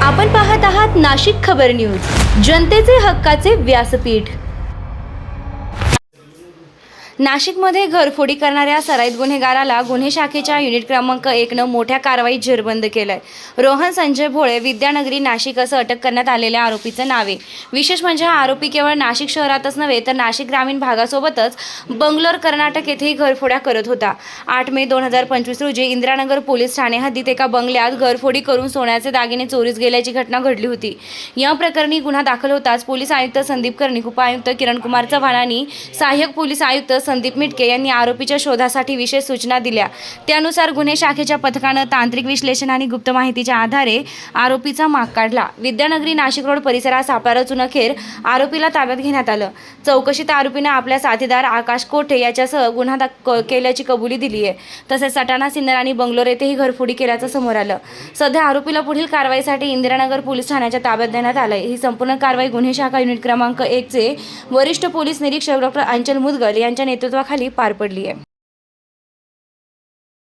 आपण पाहत आहात नाशिक खबर न्यूज, जनतेचे हक्काचे व्यासपीठ। नाशिकमध्ये घरफोडी करणाऱ्या सराईत गुन्हेगाराला गुन्हे शाखेच्या युनिट क्रमांक 1 न मोठ्या कारवाईत जेरबंद केलंय। रोहन संजय भोळे, विद्यानगरी, नाशिक असं अटक करण्यात आलेल्या आरोपीचं नाव आहे। विशेष म्हणजे हा आरोपी केवळ नाशिक शहरातच नव्हे तर नाशिक ग्रामीण भागासोबतच बंगलोर, कर्नाटक येथेही घरफोड्या करत होता। 8 मे 2025 रोजी इंदिरानगर पोलीस ठाणे हद्दीत एका बंगल्यात घरफोडी करून सोन्याचे दागिने चोरीस गेल्याची घटना घडली होती। या प्रकरणी गुन्हा दाखल होताच पोलीस आयुक्त संदीप कर्णिक, उपायुक्त किरण कुमार चव्हाण आणि सहाय्यक पोलीस आयुक्त संदीप मिटके यांनी आरोपीच्या शोधासाठी विशेष सूचना दिल्या। त्यानुसार गुन्हे शाखेच्या पथकानं तांत्रिक विश्लेषण आणि गुप्त माहितीच्या आधारे आरोपीचा माग काढला। विद्यानगरी नाशिक रोड परिसरात सापळा रचून अखेर आरोपीला ताब्यात घेण्यात आलं। चौकशीत आरोपीने आपल्या साथीदार आकाश कोठे याच्यासह गुन्हा केल्याची कबुली दिली आहे। तसेच सटाणा, सिन्नर आणि बंगलोर येथेही घरफोडी केल्याचं समोर आलं। सध्या आरोपीला पुढील कारवाईसाठी इंदिरानगर पोलीस ठाण्याच्या ताब्यात देण्यात आलंय। ही संपूर्ण कारवाई गुन्हे शाखा युनिट क्रमांक 1 चे वरिष्ठ पोलीस निरीक्षक डॉ. अंचल मुदगल यांच्या नेतृत्वाखाली पार पडली आहे।